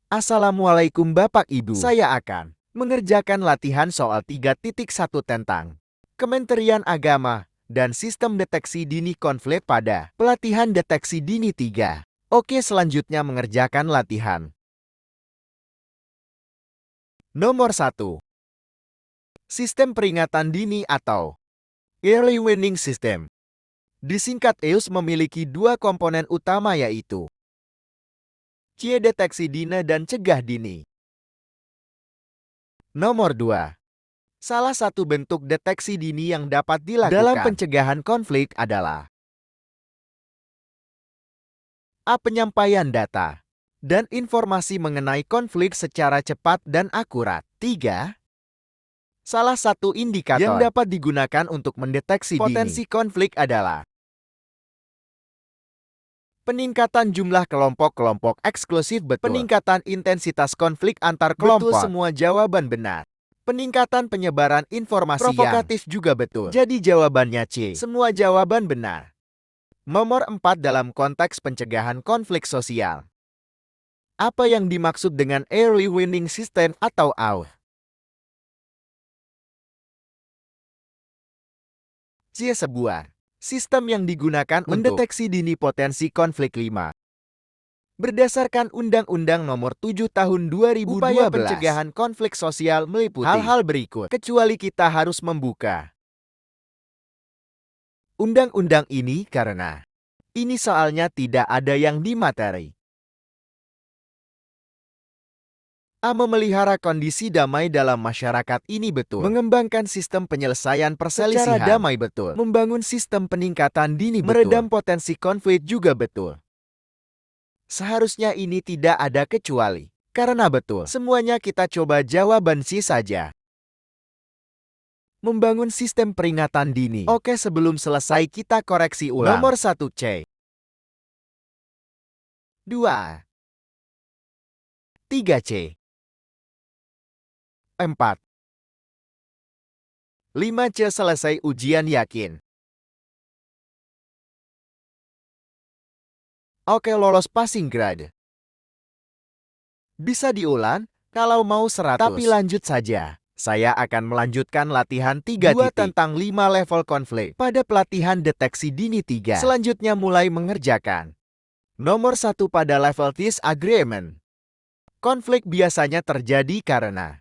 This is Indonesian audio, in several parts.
Assalamualaikum Bapak Ibu. Saya akan mengerjakan latihan soal 3.1 tentang Kementerian Agama dan Sistem Deteksi Dini Konflik pada pelatihan deteksi dini 3. Oke, selanjutnya mengerjakan latihan. Nomor 1. Sistem peringatan dini atau Early Warning System. Disingkat EWS memiliki dua komponen utama yaitu C. Deteksi dini dan cegah dini. Nomor 2. Salah satu bentuk deteksi dini yang dapat dilakukan dalam pencegahan konflik adalah A. Penyampaian data dan informasi mengenai konflik secara cepat dan akurat. 3. Salah satu indikator yang dapat digunakan untuk mendeteksi potensi konflik adalah peningkatan jumlah kelompok-kelompok eksklusif betul. Peningkatan intensitas konflik antar kelompok. Betul, semua jawaban benar. Peningkatan penyebaran informasi provokatif juga betul. Jadi jawabannya C. Semua jawaban benar. Nomor 4 dalam konteks pencegahan konflik sosial. Apa yang dimaksud dengan Early Warning System atau AWS? C. Sebuah sistem yang digunakan mendeteksi dini potensi konflik 5. Berdasarkan Undang-Undang Nomor 7 Tahun 2012, upaya pencegahan konflik sosial meliputi hal-hal berikut, kecuali kita harus membuka undang-undang ini karena ini soalnya tidak ada yang di materi. A. Memelihara kondisi damai dalam masyarakat ini betul. Mengembangkan sistem penyelesaian perselisihan secara damai betul. Membangun sistem peningkatan dini betul. Meredam potensi konflik juga betul. Seharusnya ini tidak ada kecuali. Karena betul. Semuanya kita coba jawaban C saja. Membangun sistem peringatan dini. Oke, sebelum selesai kita koreksi ulang. Nomor 1 C. 2. 3 C. 4. 5 C. Selesai ujian yakin. Oke, lolos passing grade. Bisa diulang kalau mau 100. Tapi lanjut saja. Saya akan melanjutkan latihan 3 tentang 5 level konflik pada pelatihan deteksi dini 3. Selanjutnya mulai mengerjakan. Nomor 1 pada level disagreement. Konflik biasanya terjadi karena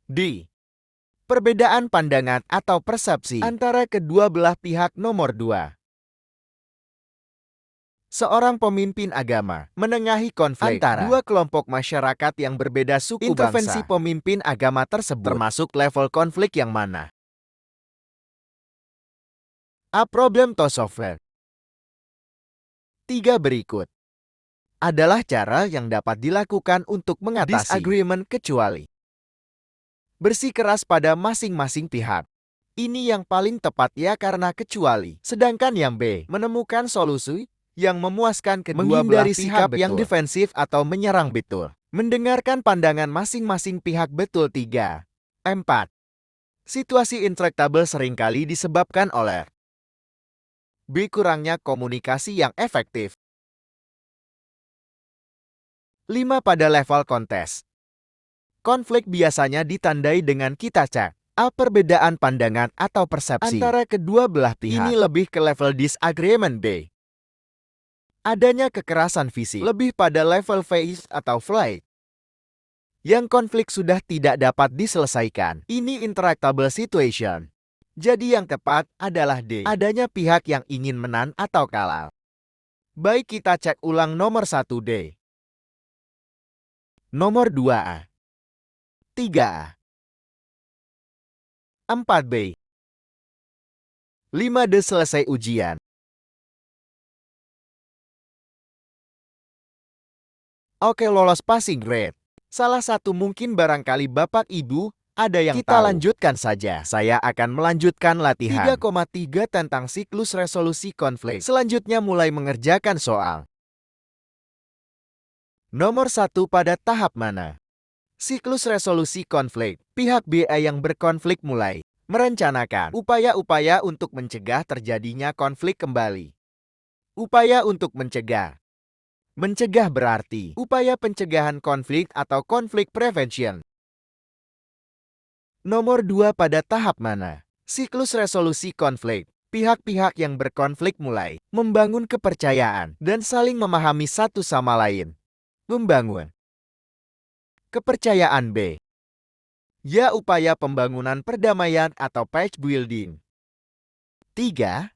D. Perbedaan pandangan atau persepsi antara kedua belah pihak. Nomor 2. Seorang pemimpin agama menengahi konflik antara dua kelompok masyarakat yang berbeda suku bangsa. Intervensi pemimpin agama tersebut termasuk level konflik yang mana? A. Problem to solve. 3 berikut adalah cara yang dapat dilakukan untuk mengatasi disagreement kecuali bersikeras pada masing-masing pihak. Ini yang paling tepat ya karena kecuali. Sedangkan yang B, menemukan solusi yang memuaskan kedua belah pihak. Sikap yang defensif atau menyerang betul. Mendengarkan pandangan masing-masing pihak betul. 3. 4. Situasi intractable seringkali disebabkan oleh B. Kurangnya komunikasi yang efektif. 5 pada level kontes. Konflik biasanya ditandai dengan kita cek A. Perbedaan pandangan atau persepsi antara kedua belah pihak. Ini lebih ke level disagreement. B. Adanya kekerasan fisik lebih pada level face atau flight. Yang konflik sudah tidak dapat diselesaikan. Ini intractable situation. Jadi yang tepat adalah D. Adanya pihak yang ingin menang atau kalah. Baik, kita cek ulang nomor 1 D. Nomor 2 A. 3 A. 4 B. 5 D. Selesai ujian. Oke, lolos passing grade. Salah satu mungkin barangkali Bapak Ibu ada yang kita tahu. Lanjutkan saja. Saya akan melanjutkan latihan 3,3 tentang siklus resolusi konflik. Selanjutnya mulai mengerjakan soal. Nomor 1 pada tahap mana? Siklus resolusi konflik. Pihak BA yang berkonflik mulai merencanakan upaya-upaya untuk mencegah terjadinya konflik kembali. Upaya untuk mencegah. Mencegah berarti upaya pencegahan konflik atau konflik prevention. Nomor 2, pada tahap mana siklus resolusi konflik, pihak-pihak yang berkonflik mulai membangun kepercayaan dan saling memahami satu sama lain. Membangun kepercayaan. B. Ya, upaya pembangunan perdamaian atau peace building. 3.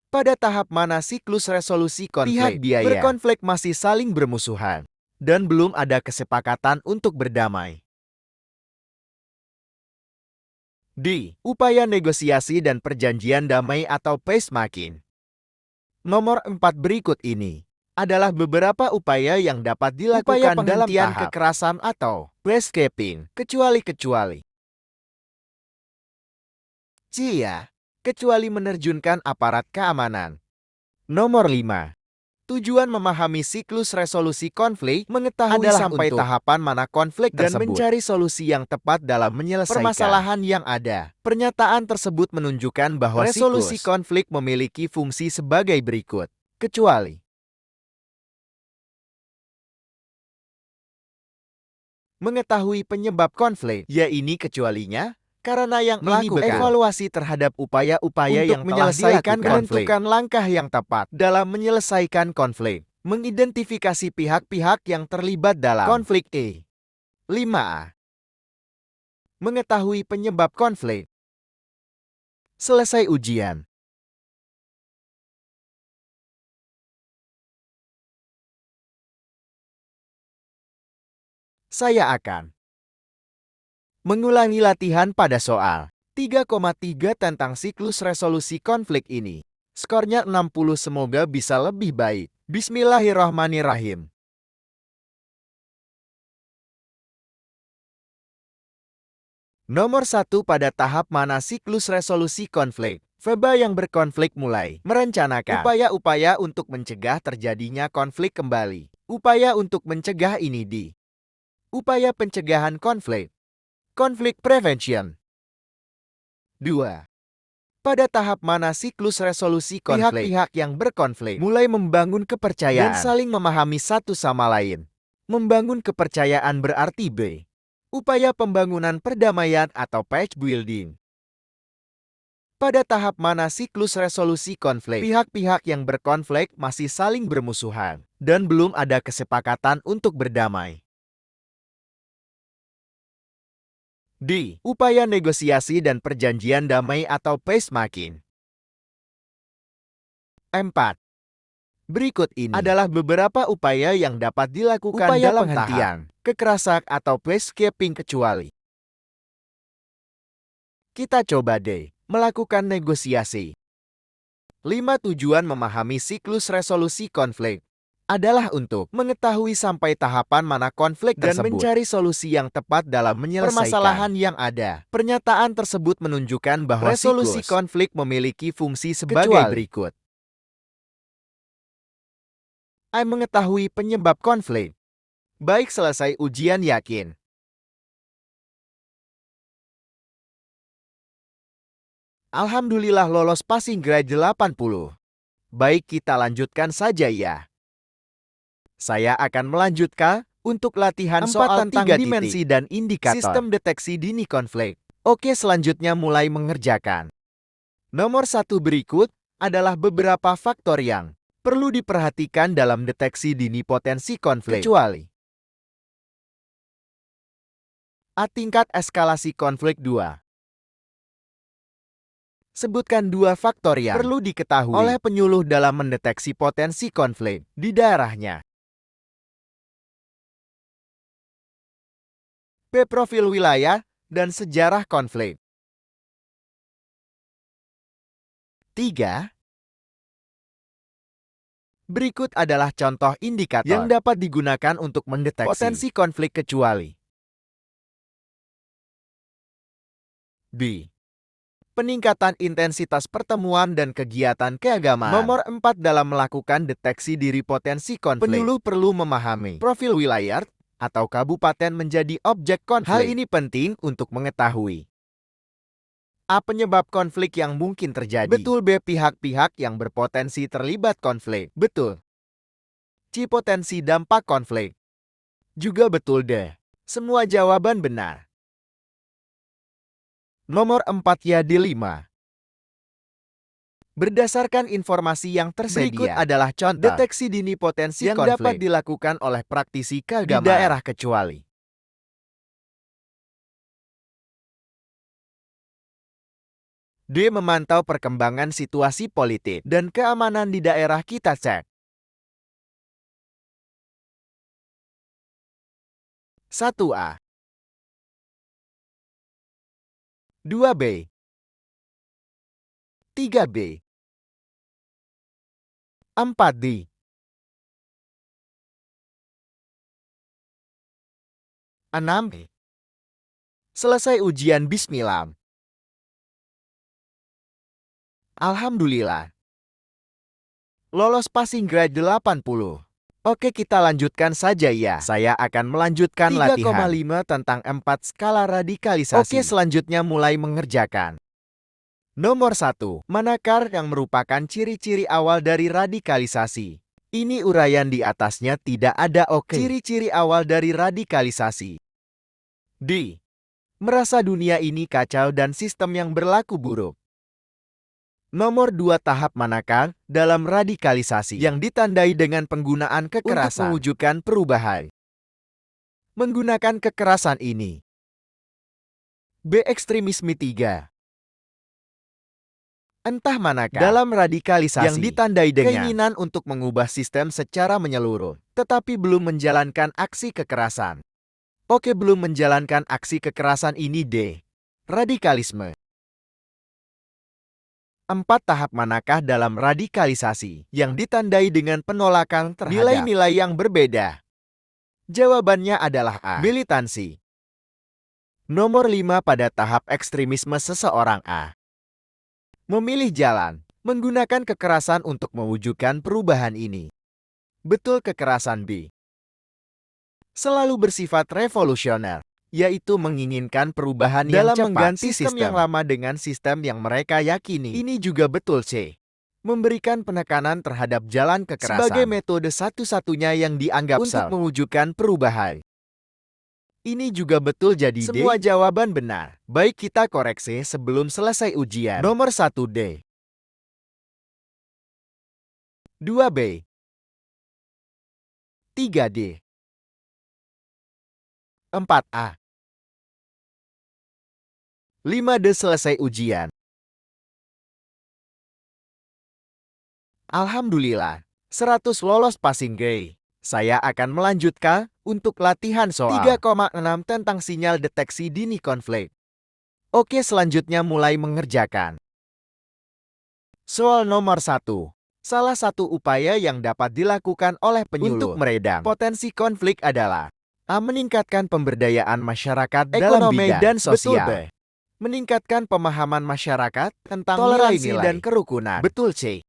Pada tahap mana siklus resolusi konflik, pihak berkonflik masih saling bermusuhan dan belum ada kesepakatan untuk berdamai. D. Upaya negosiasi dan perjanjian damai atau peacemaking. Nomor 4 berikut ini adalah beberapa upaya yang dapat dilakukan dalam tahap kekerasan atau peacekeeping, kecuali kecuali menerjunkan aparat keamanan. Nomor 5. Tujuan memahami siklus resolusi konflik, mengetahui adalah sampai tahapan mana konflik dan tersebut, mencari solusi yang tepat dalam menyelesaikan permasalahan yang ada. Pernyataan tersebut menunjukkan bahwa resolusi konflik memiliki fungsi sebagai berikut. Kecuali mengetahui penyebab konflik, ya ini kecualinya karena yang melakukan evaluasi terhadap upaya-upaya yang menyelesaikan konflik, menentukan langkah yang tepat dalam menyelesaikan konflik, mengidentifikasi pihak-pihak yang terlibat dalam konflik. 5A. Mengetahui penyebab konflik. Selesai ujian. Saya akan mengulangi latihan pada soal 3,3 tentang siklus resolusi konflik ini. Skornya 60, semoga bisa lebih baik. Bismillahirrahmanirrahim. Nomor 1, pada tahap mana siklus resolusi konflik, FEBA yang berkonflik mulai merencanakan upaya-upaya untuk mencegah terjadinya konflik kembali. Upaya untuk mencegah ini di upaya pencegahan konflik, konflik prevention. 2. Pada tahap mana siklus resolusi konflik, pihak-pihak yang berkonflik mulai membangun kepercayaan dan saling memahami satu sama lain. Membangun kepercayaan berarti B. Upaya pembangunan perdamaian atau peace building. Pada tahap mana siklus resolusi konflik, pihak-pihak yang berkonflik masih saling bermusuhan dan belum ada kesepakatan untuk berdamai. D. Upaya negosiasi dan perjanjian damai atau peacemaking. 4. Berikut ini adalah beberapa upaya yang dapat dilakukan dalam penghentian kekerasan atau peacekeeping kecuali. Kita coba D. Melakukan negosiasi. 5. Tujuan memahami siklus resolusi konflik adalah untuk mengetahui sampai tahapan mana konflik dan mencari solusi yang tepat dalam menyelesaikan permasalahan yang ada. Pernyataan tersebut menunjukkan bahwa resolusi konflik memiliki fungsi sebagai berikut. A. Mengetahui penyebab konflik. Baik, selesai ujian yakin. Alhamdulillah lolos passing grade 80. Baik, kita lanjutkan saja ya. Saya akan melanjutkan untuk latihan soal tentang dimensi dan indikator sistem deteksi dini konflik. Oke, selanjutnya mulai mengerjakan. Nomor 1 berikut adalah beberapa faktor yang perlu diperhatikan dalam deteksi dini potensi konflik. Kecuali A. Tingkat eskalasi konflik. 2. Sebutkan 2 faktor yang perlu diketahui oleh penyuluh dalam mendeteksi potensi konflik di daerahnya. P. Profil wilayah dan sejarah konflik. 3. Berikut adalah contoh indikator yang dapat digunakan untuk mendeteksi potensi konflik kecuali. B. Peningkatan intensitas pertemuan dan kegiatan keagamaan. Nomor 4, dalam melakukan deteksi diri potensi konflik, penyuluh perlu memahami profil wilayah atau kabupaten menjadi objek konflik. Hal ini penting untuk mengetahui A. Penyebab konflik yang mungkin terjadi. Betul. B. Pihak-pihak yang berpotensi terlibat konflik. Betul. C. Potensi dampak konflik. Juga betul. D. Semua jawaban benar. Nomor 4 ya di 5. Berdasarkan informasi yang tersedia, berikut adalah contoh deteksi dini potensi yang konflik dapat dilakukan oleh praktisi keagamaan di daerah kecuali. D. Memantau perkembangan situasi politik dan keamanan di daerah. Kita cek. 1A, 2B, 3B, 4D. 6. Selesai ujian, bismillah. Alhamdulillah. Lolos passing grade 80. Oke, kita lanjutkan saja ya. Saya akan melanjutkan 3,5 latihan tentang 4 skala radikalisasi. Oke, selanjutnya mulai mengerjakan. Nomor 1. Manakah yang merupakan ciri-ciri awal dari radikalisasi? Ini uraian di atasnya tidak ada. Oke. Ciri-ciri awal dari radikalisasi. D. Merasa dunia ini kacau dan sistem yang berlaku buruk. Nomor 2. Tahap manakah dalam radikalisasi yang ditandai dengan penggunaan kekerasan untuk mewujudkan perubahan? Menggunakan kekerasan ini. B. Ekstremisme. 3. Entah manakah dalam radikalisasi yang ditandai dengan keinginan untuk mengubah sistem secara menyeluruh, tetapi belum menjalankan aksi kekerasan. Oke, belum menjalankan aksi kekerasan ini. D. Radikalisme. 4. Tahap manakah dalam radikalisasi yang ditandai dengan penolakan terhadap nilai-nilai yang berbeda? Jawabannya adalah A. Militansi. Nomor 5. Pada tahap ekstremisme seseorang A. Memilih jalan menggunakan kekerasan untuk mewujudkan perubahan ini. Betul. Kekerasan B. Selalu bersifat revolusioner, yaitu menginginkan perubahan yang cepat, mengganti sistem yang lama dengan sistem yang mereka yakini. Ini juga betul. C. Memberikan penekanan terhadap jalan kekerasan sebagai metode satu-satunya yang dianggap untuk mewujudkan perubahan. Ini juga betul, jadi semua jawaban benar. Baik, kita koreksi sebelum selesai ujian. Nomor 1 D. 2B, 3D, 4A, 5D. Selesai ujian. Alhamdulillah, 100 lolos passing grade. Saya akan melanjutkan untuk latihan soal 3,6 tentang sinyal deteksi dini konflik. Oke, selanjutnya mulai mengerjakan. Soal nomor 1. Salah satu upaya yang dapat dilakukan oleh penyuluh untuk meredam potensi konflik adalah A. Meningkatkan pemberdayaan masyarakat dalam bidang dan sosial. Betul. B. Meningkatkan pemahaman masyarakat tentang toleransi dan kerukunan. Betul. C.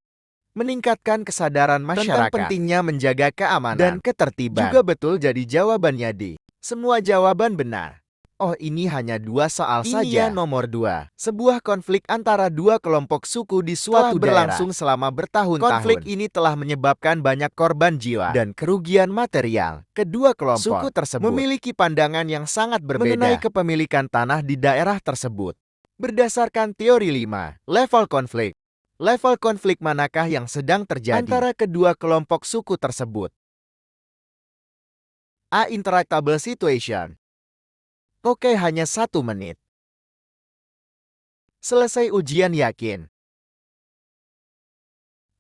Meningkatkan kesadaran masyarakat tentang pentingnya menjaga keamanan dan ketertiban. Juga betul, jadi jawabannya D. Semua jawaban benar. Oh, ini hanya 2 soal saja. Nomor 2. Sebuah konflik antara 2 kelompok suku di suatu daerah berlangsung selama bertahun-tahun. Konflik ini telah menyebabkan banyak korban jiwa dan kerugian material. Kedua kelompok suku tersebut memiliki pandangan yang sangat berbeda mengenai kepemilikan tanah di daerah tersebut. Berdasarkan teori 5, level konflik. Level konflik manakah yang sedang terjadi antara kedua kelompok suku tersebut? A. Interactable situation. Oke, hanya 1 menit. Selesai ujian, yakin?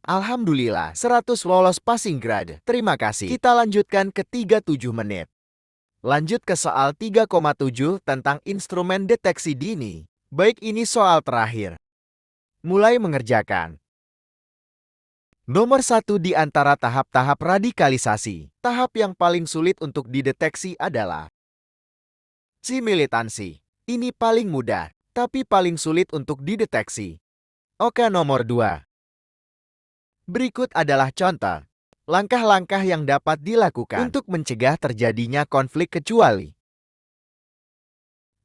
Alhamdulillah, 100 lolos passing grade. Terima kasih. Kita lanjutkan ke 37 menit. Lanjut ke soal 3,7 tentang instrumen deteksi dini. Baik, ini soal terakhir. Mulai mengerjakan. Nomor 1. Di antara tahap-tahap radikalisasi, tahap yang paling sulit untuk dideteksi adalah C. Militansi. Ini paling mudah, tapi paling sulit untuk dideteksi. Oke, nomor 2. Berikut adalah contoh langkah-langkah yang dapat dilakukan untuk mencegah terjadinya konflik kecuali.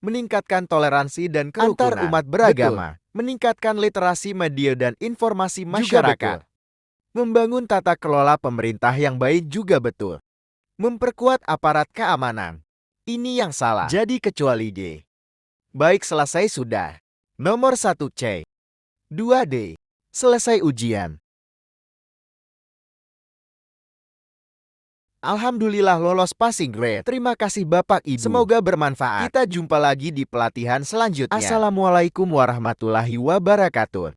meningkatkan toleransi dan kerukunan antar umat beragama, meningkatkan literasi media dan informasi masyarakat, membangun tata kelola pemerintah yang baik juga betul, memperkuat aparat keamanan. Ini yang salah. Jadi kecuali D. Baik, selesai sudah. Nomor 1 C. 2 D. Selesai ujian. Alhamdulillah lolos passing grade. Terima kasih Bapak Ibu. Semoga bermanfaat. Kita jumpa lagi di pelatihan selanjutnya. Assalamualaikum warahmatullahi wabarakatuh.